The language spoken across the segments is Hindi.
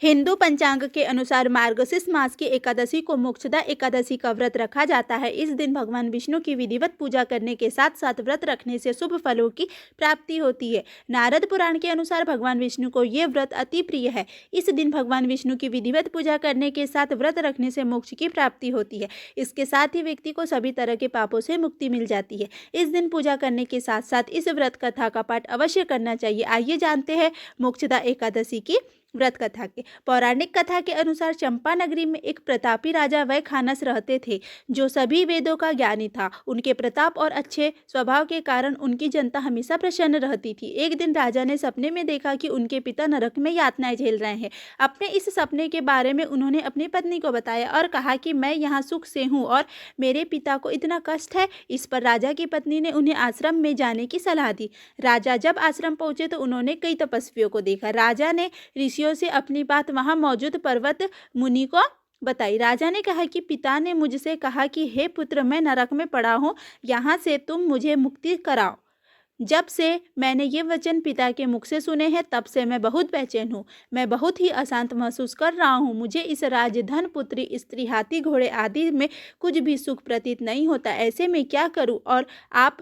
हिंदू पंचांग के अनुसार मार्गशीर्ष मास की एकादशी को मोक्षदा एकादशी का व्रत रखा जाता है। इस दिन भगवान विष्णु की विधिवत पूजा करने के साथ साथ व्रत रखने से शुभ फलों की प्राप्ति होती है। नारद पुराण के अनुसार भगवान विष्णु को ये व्रत अति प्रिय है। इस दिन भगवान विष्णु की विधिवत पूजा करने के साथ व्रत रखने से मोक्ष की प्राप्ति होती है। इसके साथ ही व्यक्ति को सभी तरह के पापों से मुक्ति मिल जाती है। इस दिन पूजा करने के साथ साथ इस व्रत कथा का पाठ अवश्य करना चाहिए। आइए जानते हैं मोक्षदा एकादशी की व्रत कथा के। पौराणिक कथा के अनुसार चंपा नगरी में एक प्रतापी राजा वैखानस रहते थे, जो सभी वेदों का ज्ञानी था। उनके प्रताप और अच्छे स्वभाव के कारण उनकी जनता हमेशा प्रसन्न रहती थी। एक दिन राजा ने सपने में देखा कि उनके पिता नरक में यातनाएं झेल रहे हैं। अपने इस सपने के बारे में उन्होंने अपनी पत्नी को बताया और कहा कि मैं यहाँ सुख से हूँ और मेरे पिता को इतना कष्ट है। इस पर राजा की पत्नी ने उन्हें आश्रम में जाने की सलाह दी। राजा जब आश्रम पहुंचे तो उन्होंने कई तपस्वियों को देखा। राजा ने ऋषियों से अपनी बात वहां मौजूद पर्वत मुनि को बताई। राजा ने कहा कि पिता ने मुझसे कहा कि हे पुत्र, मैं नरक में पड़ा हूँ, यहाँ से तुम मुझे मुक्ति कराओ। जब से मैंने ये वचन पिता के मुख से सुने हैं तब से मैं बहुत बेचैन हूँ। मैं बहुत ही अशांत महसूस कर रहा हूँ। मुझे इस राज्य, धन, पुत्री, स्त्री, हाथी, घोड़े आदि में कुछ भी सुख प्रतीत नहीं होता। ऐसे में क्या करूँ? और आप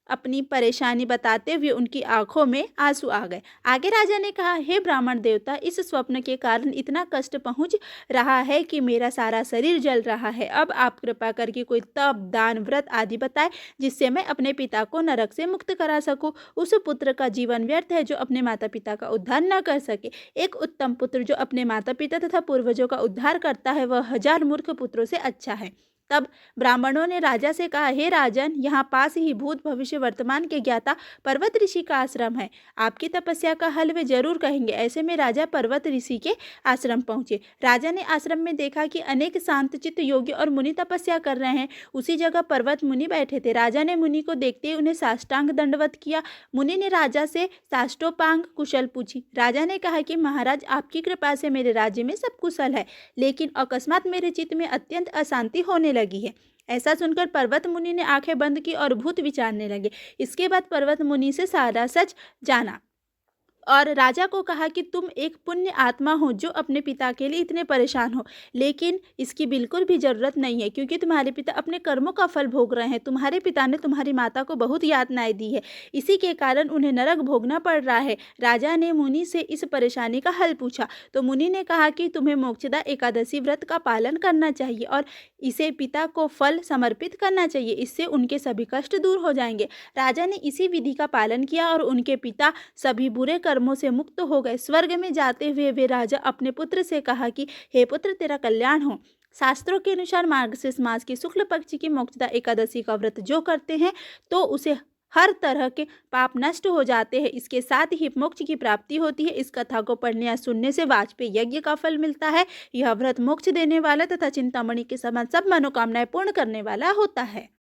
अपनी परेशानी बताते हुए उनकी आंखों में आंसू आ गए। आगे राजा ने कहा, हे ब्राह्मण देवता, इस स्वप्न के कारण इतना कष्ट पहुंच रहा है कि मेरा सारा शरीर जल रहा है। अब आप कृपा करके कोई तप, दान, व्रत आदि बताएं जिससे मैं अपने पिता को नरक से मुक्त करा सकूं। उस पुत्र का जीवन व्यर्थ है जो अपने माता पिता का उद्धार न कर सके। एक उत्तम पुत्र जो अपने माता पिता तथा पूर्वजों का उद्धार करता है वह 1000 मूर्ख पुत्रों से अच्छा है। तब ब्राह्मणों ने राजा से कहा, हे राजन, यहाँ पास ही भूत, भविष्य, वर्तमान के ज्ञाता पर्वत ऋषि का आश्रम है। आपकी तपस्या का हल वे जरूर कहेंगे। ऐसे में राजा पर्वत ऋषि के आश्रम पहुंचे। राजा ने आश्रम में देखा कि अनेक शांतचित्त योगी और मुनि तपस्या कर रहे हैं। उसी जगह पर्वत मुनि बैठे थे। राजा ने मुनि को देखते ही उन्हें साष्टांग दंडवत किया। मुनि ने राजा से साष्टोपांग कुशल पूछी। राजा ने कहा कि महाराज, आपकी कृपा से मेरे राज्य में सब कुशल है, लेकिन अकस्मात मेरे चित्त में अत्यंत अशांति होने लगी है। ऐसा सुनकर पर्वत मुनि ने आंखें बंद की और भूत विचारने लगे। इसके बाद पर्वत मुनि से सारा सच जाना और राजा को कहा कि तुम एक पुण्य आत्मा हो जो अपने पिता के लिए इतने परेशान हो, लेकिन इसकी बिल्कुल भी ज़रूरत नहीं है क्योंकि तुम्हारे पिता अपने कर्मों का फल भोग रहे हैं। तुम्हारे पिता ने तुम्हारी माता को बहुत यातनाएं दी है, इसी के कारण उन्हें नरक भोगना पड़ रहा है। राजा ने मुनि से इस परेशानी का हल पूछा तो मुनि ने कहा कि तुम्हें मोक्षदा एकादशी व्रत का पालन करना चाहिए और इसे पिता को फल समर्पित करना चाहिए। इससे उनके सभी कष्ट दूर हो जाएंगे। राजा ने इसी विधि का पालन किया और उनके पिता सभी बुरे कर्मों से मुक्त हो गए। स्वर्ग में जाते हुए वे राजा अपने पुत्र से कहा कि हे पुत्र, तेरा कल्याण हो। शास्त्रों के अनुसार मार्गशीर्ष मास की शुक्ल पक्ष की मोक्षदा एकादशी का व्रत जो करते हैं तो उसे हर तरह के पाप नष्ट हो जाते हैं। इसके साथ ही मोक्ष की प्राप्ति होती है। इस कथा को पढ़ने या सुनने से वाजपेयी यज्ञ का फल मिलता है। यह व्रत मोक्ष देने वाला तथा चिंतामणि के समान सब मनोकामनाएं पूर्ण करने वाला होता है।